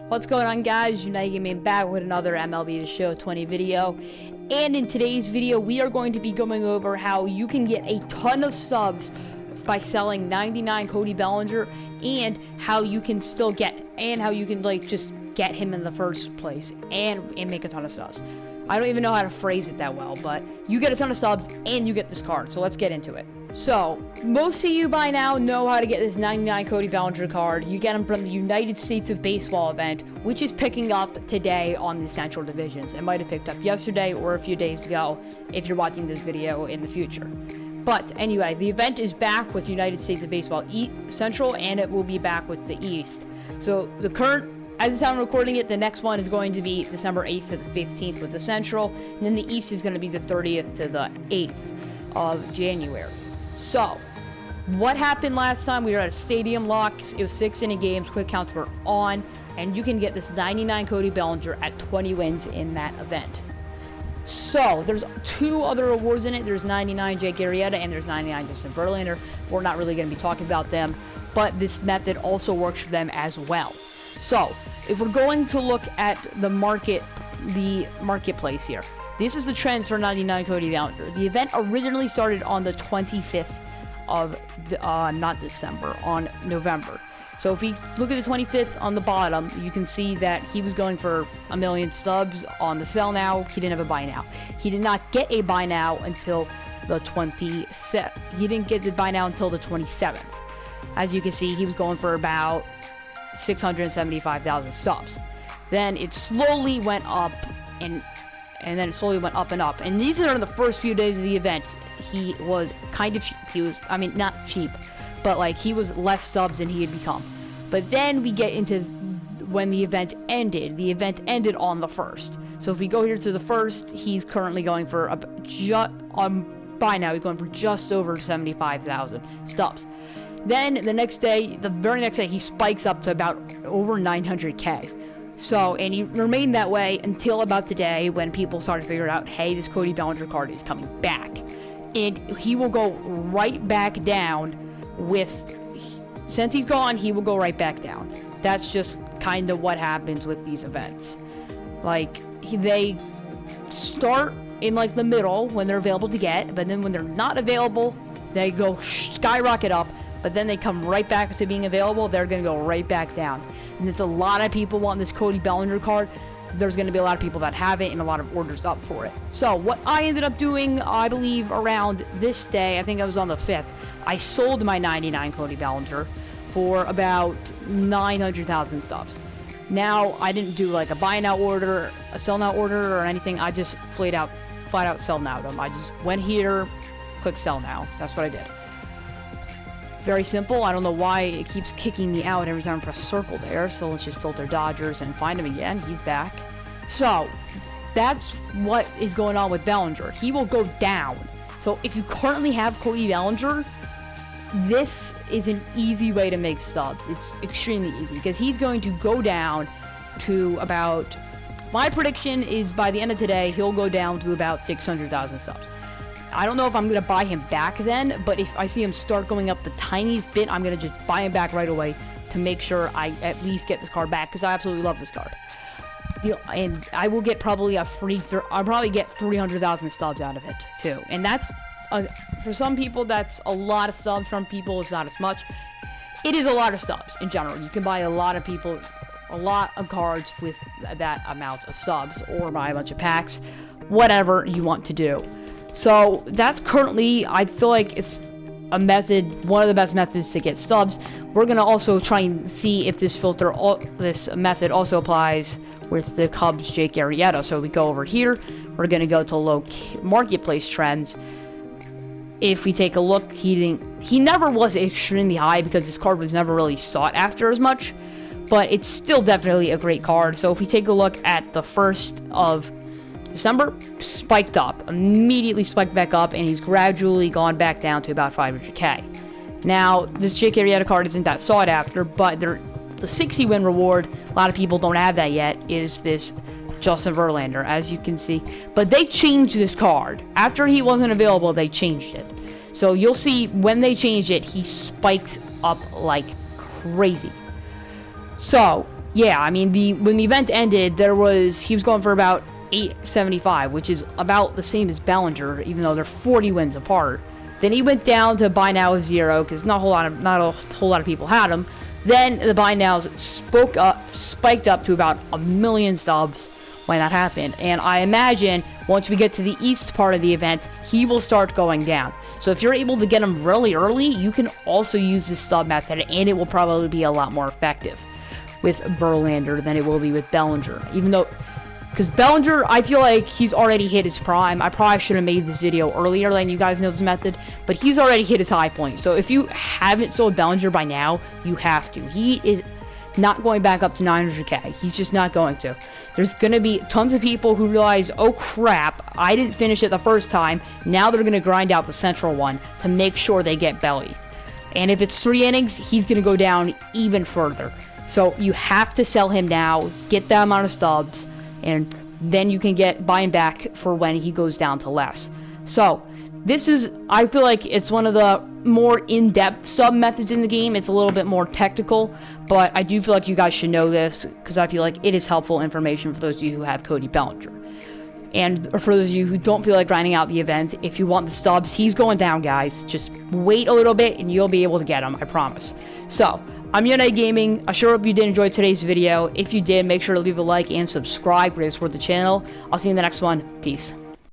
What's going on, guys? United Gaming back with another MLB The Show 20 video. And in today's video, we are going to be going over how you can get a ton of subs by selling 99 Cody Bellinger, and how you can still get, and how you can just get him in the first place and make a ton of subs. I don't even know how to phrase it that well, but you get a ton of subs and you get this card. So let's get into it. So, most of you by now know how to get this 99 Cody Bellinger card. You get them from the United States of Baseball event, which is picking up today on the Central Divisions. It might have picked up yesterday or a few days ago if you're watching this video in the future. But anyway, the event is back with United States of Baseball Central, and it will be back with the East. So the current, as I'm recording it, the next one is going to be December 8th to the 15th with the Central, and then the East is going to be the 30th to the 8th of January. So, what happened last time? We were at a stadium lock. It was 6-inning games. Quick counts were on. And you can get this 99 Cody Bellinger at 20 wins in that event. So, there's two other awards in it. There's 99 Jake Arrieta and there's 99 Justin Verlander. We're not really going to be talking about them. But this method also works for them as well. So, if we're going to look at the marketplace here. This is the trends for 99 Cody Bellinger. The event originally started on the 25th of, not December, on November. So if we look at the 25th on the bottom, you can see that he was going for 1 million subs on the sell now. He didn't have a buy now. He did not get a buy now until the 27th. He didn't get the buy now until the 27th. As you can see, he was going for about 675,000 subs. Then it slowly went up and then it slowly went up and up. And these are the first few days of the event. He was kind of cheap. He was, I mean, not cheap, but like he was less subs than he had become. But then we get into when the event ended. The event ended on the 1st. So if we go here to the 1st, he's currently going for by now he's going for just over 75,000 subs. Then the next day, the very next day, he spikes up to about over 900K. So, and he remained that way until about today when people started figuring out, hey, this Cody Bellinger card is coming back. And he will go right back down since he's gone, he will go right back down. That's just kind of what happens with these events. Like, they start in like the middle when they're available to get, but then when they're not available, they go skyrocket up. But then they come right back to being available, they're going to go right back down. And there's a lot of people want this Cody Bellinger card. There's going to be a lot of people that have it and a lot of orders up for it. So what I ended up doing, I believe around this day, I think I was on the 5th, I sold my 99 Cody Bellinger for about 900,000 subs. Now, I didn't do like a buy now order, a sell now order or anything. I just flat out sell now them. I just went here, click sell now. That's what I did. Very simple. I don't know why it keeps kicking me out every time I press circle there. So let's just filter Dodgers and find him again. He's back. So that's what is going on with Bellinger. He will go down. So if you currently have Cody Bellinger, this is an easy way to make subs. It's extremely easy because he's going to go down to about, my prediction is by the end of today, he'll go down to about 600,000 subs. I don't know if I'm going to buy him back then, but if I see him start going up the tiniest bit, I'm going to just buy him back right away to make sure I at least get this card back, because I absolutely love this card. And I will get probably I'll probably get 300,000 subs out of it, too. And that's, for some people, that's a lot of subs. From people, it's not as much. It is a lot of subs in general. You can buy a lot of cards with that amount of subs, or buy a bunch of packs, whatever you want to do. So that's currently, I feel like it's a method, one of the best methods to get subs. We're going to also try and see if this method also applies with the Cubs Jake Arrieta. So we go over here, we're going to go to marketplace trends. If we take a look, he never was extremely high because this card was never really sought after as much, but it's still definitely a great card. So if we take a look at the 1st of December, spiked up, immediately spiked back up, and he's gradually gone back down to about 500K. Now, this Jake Arrieta card isn't that sought after, but the 60-win reward, a lot of people don't have that yet, is this Justin Verlander, as you can see. But they changed this card. After he wasn't available, they changed it. So you'll see when they changed it, he spikes up like crazy. So, yeah, I mean, when the event ended, he was going for about 875, which is about the same as Bellinger, even though they're 40 wins apart. Then he went down to buy now of 0 because not a whole lot of people had him. Then the buy nows spiked up to about 1 million stubs when that happened. And I imagine once we get to the East part of the event, he will start going down. So if you're able to get him really early, you can also use this stub method, and it will probably be a lot more effective with Verlander than it will be with Bellinger. Even though, because Bellinger, I feel like he's already hit his prime. I probably should have made this video earlier, letting you guys know this method, but he's already hit his high point. So if you haven't sold Bellinger by now, you have to. He is not going back up to 900k. He's just not going to. There's going to be tons of people who realize, oh crap, I didn't finish it the first time. Now they're going to grind out the central one to make sure they get Belly. And if it's 3 innings, he's going to go down even further. So you have to sell him now, get that amount of stubs, and then you can buy him back for when he goes down to less. So I feel like it's one of the more in-depth stub methods in the game. It's a little bit more technical, but I do feel like you guys should know this because I feel like it is helpful information for those of you who have Cody Bellinger. And for those of you who don't feel like grinding out the event, if you want the stubs, he's going down, guys. Just wait a little bit and you'll be able to get him, I promise. So, I'm United Gaming. I sure hope you did enjoy today's video. If you did, make sure to leave a like and subscribe. Really support the channel. I'll see you in the next one. Peace.